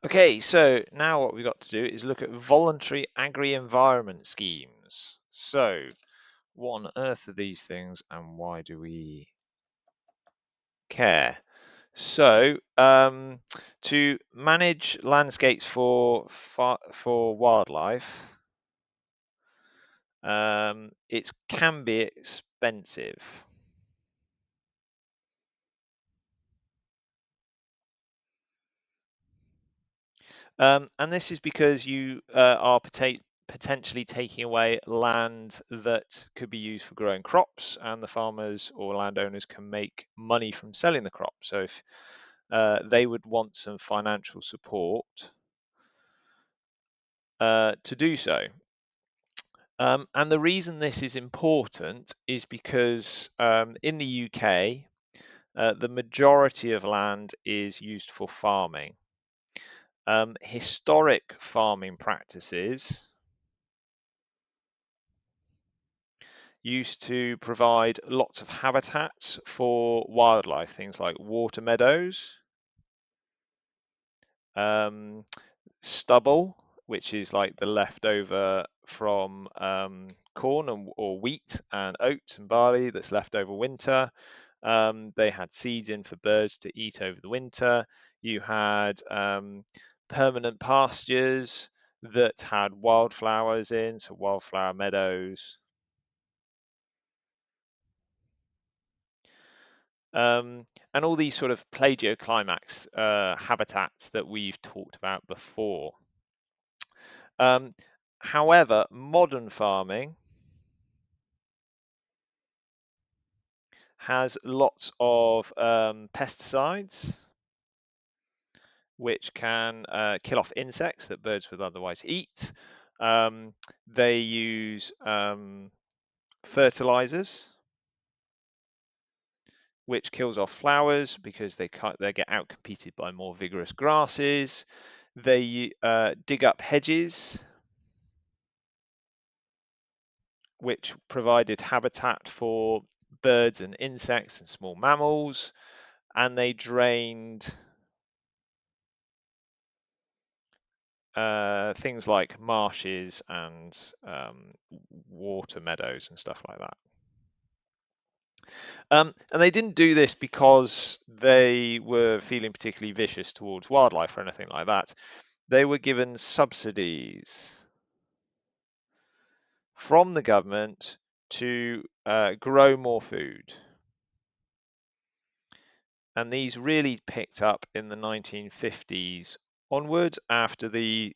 Okay, so now what we've got to do is look at voluntary agri-environment schemes. So, what on earth are these things and why do we care? So, to manage landscapes for wildlife, it can be expensive. And this is because you are potentially taking away land that could be used for growing crops, and the farmers or landowners can make money from selling the crop. So if they would want some financial support to do so. And the reason this is important is because in the UK, the majority of land is used for farming. Historic farming practices used to provide lots of habitats for wildlife, things like water meadows, um, stubble, which is like the leftover from corn or wheat and oats and barley that's left over winter. They had seeds in for birds to eat over the winter. You had permanent pastures that had wildflowers in, so wildflower meadows. And all these sort of plagioclimax habitats that we've talked about before. Um, However, modern farming has lots of pesticides, which can kill off insects that birds would otherwise eat. They use fertilizers, which kills off flowers because they get outcompeted by more vigorous grasses. They dig up hedges, which provided habitat for birds and insects and small mammals, and they drained things like marshes and water meadows and stuff like that. And they didn't do this because they were feeling particularly vicious towards wildlife or anything like that. They were given subsidies from the government to grow more food. And these really picked up in the 1950s onwards after the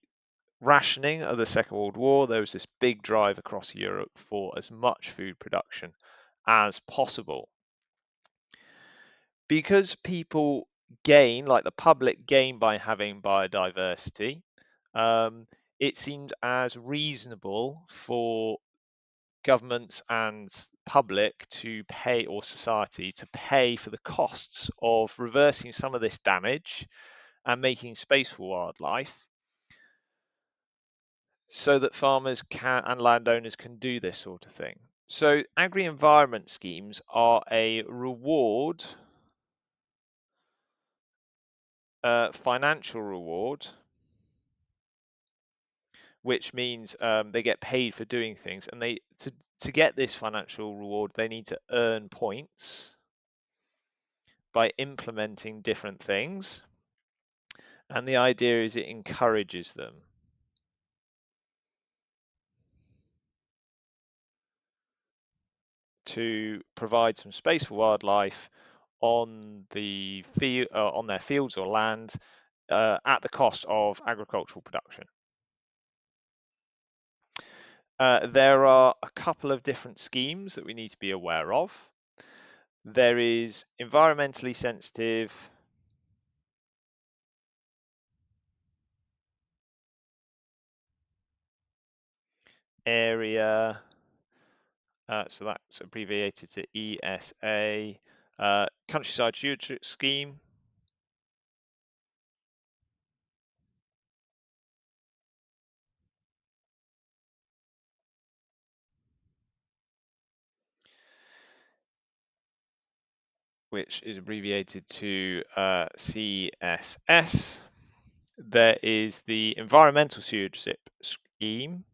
rationing of the Second World War. There was this big drive across Europe for as much food production as possible. Because people gain, like the public gain by having biodiversity, um, it seemed as reasonable for governments and public to pay, or society to pay for the costs of reversing some of this damage and making space for wildlife so that farmers can and landowners can do this sort of thing. So agri-environment schemes are a reward, financial reward, which means they get paid for doing things, and they to get this financial reward, they need to earn points by implementing different things. And the idea is it encourages them to provide some space for wildlife on on their fields or land at the cost of agricultural production. There are a couple of different schemes that we need to be aware of. There is environmentally sensitive area, so that's abbreviated to ESA, countryside stewardship scheme, which is abbreviated to CSS. There is the environmental stewardship scheme,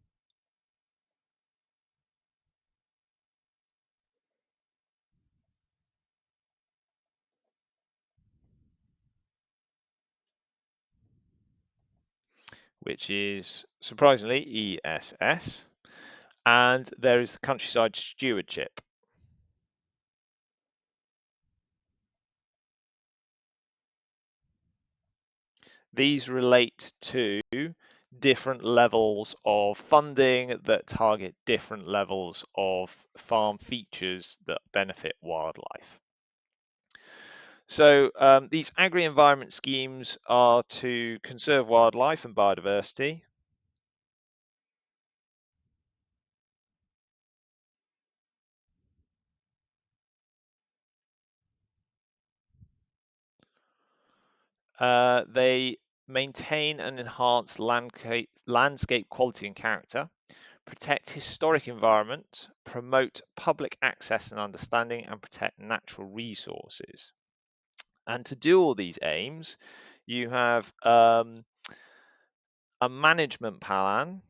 which is surprisingly ESS, and there is the countryside stewardship. These relate to different levels of funding that target different levels of farm features that benefit wildlife. So these agri-environment schemes are to conserve wildlife and biodiversity. They maintain and enhance landscape quality and character, protect historic environment, promote public access and understanding, and protect natural resources. And to do all these aims, you have a management plan,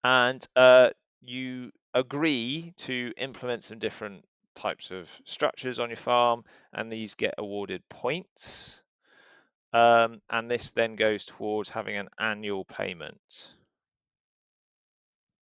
and you agree to implement some different types of structures on your farm, and these get awarded points. And this then goes towards having an annual payment.